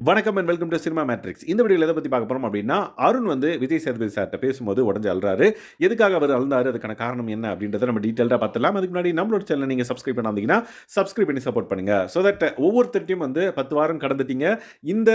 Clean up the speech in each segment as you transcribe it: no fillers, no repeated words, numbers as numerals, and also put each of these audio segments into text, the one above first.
வணக்கம் and welcome to cinema matrix. இந்த வீடியோல எத பத்தி பார்க்க போறோம் அப்டின்னா, அருண் வந்து விஜய் சேதுபதி சார்ட்ட பேசும்போது உடைஞ்சு அழுறாரு. எதுக்காக அவர் அழுந்தாரு? அதுக்கான காரணம் என்ன? அப்டின்றத நம்ம டீடைல்டா பார்த்துடலாம். அதுக்கு முன்னாடி நம்மளோட சேனல நீங்க சப்ஸ்கிரைப் பண்ணாம இருந்தீங்கன்னா, சப்ஸ்கிரைப் பண்ணி சப்போர்ட் பண்ணுங்க. சோ தட் ஒவ்வொருத்தர்ட்டயும் வந்து 10 வாரம் கடந்துட்டீங்க. இந்த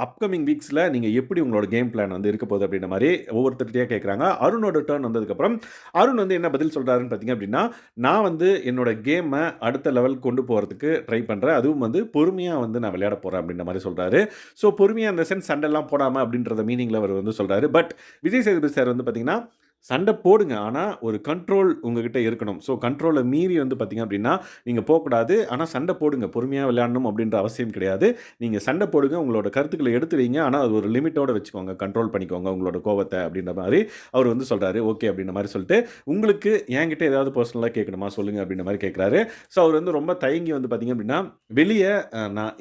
அப்கமிங் வீக்ஸ்ல நீங்க எப்படி உங்களோட கேம் பிளான் வந்து இருக்க போகுது அப்டின்ற மாரி ஒவ்வொருத்தர்ட்டயா கேட்கறாங்க. அருணோட டர்ன் வந்ததுக்கப்புறம், அருண் வந்து என்ன பதில் சொல்றாருன்னு பார்த்தீங்க அப்டின்னா, நான் வந்து என்னோட கேம அடுத்த லெவலுக்கு கொண்டு போறதுக்கு ட்ரை பண்றேன். அதுவும் வந்து பொறுமையா வந்து நான் விளையாட போறேன் அப்டின்ற மாரி சொல்றாரு. ஸோ பொறுமையா இந்த சென்ஸ் சண்டைலாம் போடாம அப்படின்றத மீனிங்ல அவர் வந்து சொல்றாரு. பட் விஜய் சேதுபதி சார் வந்து பார்த்தீங்கன்னா, சண்டை போடுங்க. ஆனா ஒரு கண்ட்ரோல் உங்ககிட்ட இருக்கணும். ஸோ கண்ட்ரோல மீறி வந்து பார்த்தீங்க அப்படின்னா, நீங்க போக்கூடாது. ஆனா சண்டை போடுங்க. பொறுமையா விளையாடணும் அப்படின்ற அவசியம் கிடையாது. நீங்க சண்டை போடுங்க. உங்களோட கருத்துக்கள எடுத்து வைங்க. ஆனா அது ஒரு லிமிட்டோட வச்சுக்கோங்க. கண்ட்ரோல் பண்ணிக்கோங்க உங்களோட கோவத்த அப்படின்ற மாரி அவர் வந்து சொல்றாரு. ஓகே அப்படின்ற மாரி சொல்லிட்டு, உங்களுக்கு என்கிட்ட ஏதாவது பெர்சனலா கேட்கணுமா? சொல்லுங்க அப்படின்ற மாரி கேட்கிறாரு. ஸோ அவர் வந்து ரொம்ப தயங்கி வந்து பார்த்தீங்க அப்படின்னா, வெளிய நான்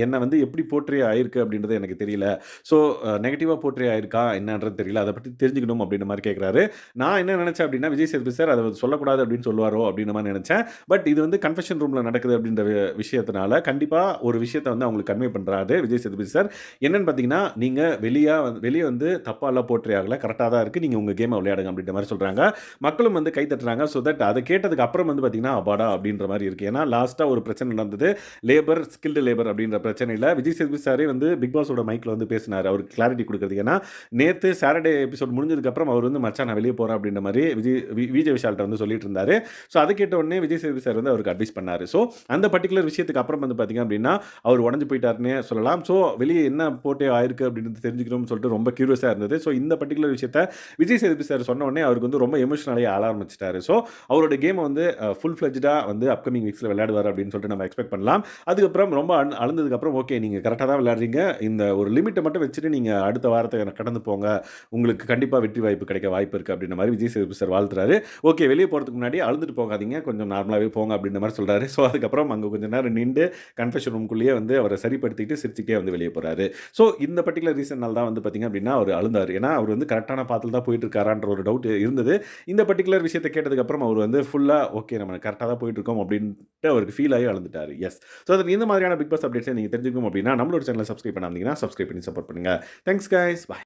என்ன வந்து எப்படி போர்ட்ரே ஆயிருக்கு அப்படின்றது எனக்கு தெரியல. ஸோ நெகட்டிவா போர்ட்ரே ஆயிருக்கா என்னன்றது தெரியல. அத பத்தி தெரிஞ்சுக்கணும் அப்படின்ற மாரி கேட்கிறாரு. நான் என்ன நெனச்சேன் அப்படின்னா, விஜய் சேதுபதி சார் அத சொல்லக்கூடாது அப்படின்னு சொல்லுவாரோ அப்படின்ற மாரி நெனச்சேன். பட் இது வந்து கன்ஃபெஷன் ரூம்ல நடக்குது அப்படின்ற விஷயத்தினால கண்டிப்பா ஒரு விஷயத்த வந்து அவங்களுக்கு கன்வே பண்றாரு விஜய் சேதுபதி சார். என்னன்னு பார்த்தீங்கன்னா, நீங்க வெளிய வந்து தப்பாலாம் போர்ட்ரே ஆகல. கரெக்ட்டா தான் இருக்கு. நீங்க உங்க கேம விளையாடுங்க அப்படின்ற மாரி சொல்றாங்க. மக்களும் வந்து கை தட்டுறாங்க. சோ தட் அத கேட்டதுக்கு அப்புறம் வந்து பார்த்தீங்கன்னா, அப்பாடா அப்படின்ற மாரி இருக்கு. ஏன்னா லாஸ்ட்டா ஒரு பிரச்சனை நடந்தது. ஸ்கில்டு லேபர் அப்படின்ற பிரச்சனையில விஜய் சேதுபதி சாரே வந்து பிக் பாஸோட மைக்ல வந்து பேசினாரு. அவருக்கு கிளாரிட்டி குடுக்குறதுக்கு. ஏன்னா, நேத்து சாட்டர்டே எபிசோட் முடிஞ்சதுக்கு அப்புறம் அவர் வந்து மச்சான் நான் வெளிய போறேன் அப்படின்ற மாரி விஜய் விஷால்ட்ட வந்து சொல்லிட்டு இருந்தாரு. சோ அத கேட்ட உடனே விஜய் சேதுபதி சார் வந்து அவருக்கு அட்வைஸ் பண்ணாரு. சோ அந்த பர்ட்டிகுலர் விஷயத்துக்கு அப்புறம் வந்து பார்த்தீங்க அப்படின்னா, அவர் உடைஞ்சு போயிட்டாருன்னே சொல்லலாம். சோ வெளிய என்ன போட்டு ஆயிருக்கு அப்படின்றது தெரிஞ்சுக்கணும்னு சொல்லிட்டு ரொம்ப கியூரியஸா இருந்தது. சோ இந்த பர்ட்டிகுலர் விஷயத்த விஜய் சேதுபதி சார் சொன்ன உடனே அவருக்கு வந்து ரொம்ப எமோஷனல் ஆகி அழ ஆரம்பிச்சுட்டாரு. சோ அவரோட கேம வந்து ஃபுல் ஃப்ளெட்ஜ்டா வந்து அப்கமிங் வீக்ஸ்ல விளையாடுவாரு அப்படின்னு சொல்லிட்டு நம்ம எக்ஸ்பெக்ட் பண்ணலாம். அதுக்கப்புறம் ரொம்ப அழுந்ததுக்கப்புறம் ஓகே நீங்க கரெக்ட்டா தான் விளையாடுறீங்க. இந்த ஒரு லிமிட்ட மட்டும் வச்சுட்டு நீங்க அடுத்த வாரத்த கடந்து போங்க. உங்களுக்கு கண்டிப்பா வெற்றி வாய்ப்பு கிடைக்க வாய்ப்பு இருக்கு அப்படின்ற மாரி விஜய் சேதுபதி சார் வாழ்த்துறாரு. ஓகே வெளிய போறதுக்கு முன்னாடி அழுதுட்டு போகாதீங்க. கொஞ்சம் நார்மலாவே போங்க அப்படின்ற மாரி சொல்றாரு. ஸோ அதுக்கப்புறம் அங்க கொஞ்ச நேரம் நிண்டு கன்ஃபெஷன் ரூம்குள்ளேயே வந்து அவர சரிப்படுத்திட்டு சிரிச்சுக்கிட்டே வந்து வெளிய போறாரு. ஸோ இந்த பர்ட்டிகுலர் ரீசன்னால தான் வந்து பார்த்தீங்க அப்படின்னா, அவரு அழுந்தாரு. ஏன்னா அவர் வந்து கரெக்ட்டான பாத்துல தான் போயிட்டு இருக்காரான்ற ஒரு டவுட் இருந்தது. இந்த பர்ட்டிகுலர் விஷயத்த கேட்டதுக்கு அப்புறம் அவர் வந்து ஃபுல்லா ஓகே நம்ம கரெக்ட்டா தான் போயிட்டு இருக்கோம் அப்படின்ட்டு அவருக்கு ஃபீல் ஆகி அழுந்துட்டாரு. எஸ். ஸோ அது இந்த மாதிரியான பிக் பாஸ் அப்டேட்ஸை நீங்க தெரிஞ்சுக்கணும் அப்படின்னா நம்மளோட சேனலை சப்ஸ்கிரைப் பண்ணாமீங்கன்னா சப்ஸ்கிரைப் பண்ணி சப்போர்ட் பண்ணுங்க. Thanks guys. பாய்.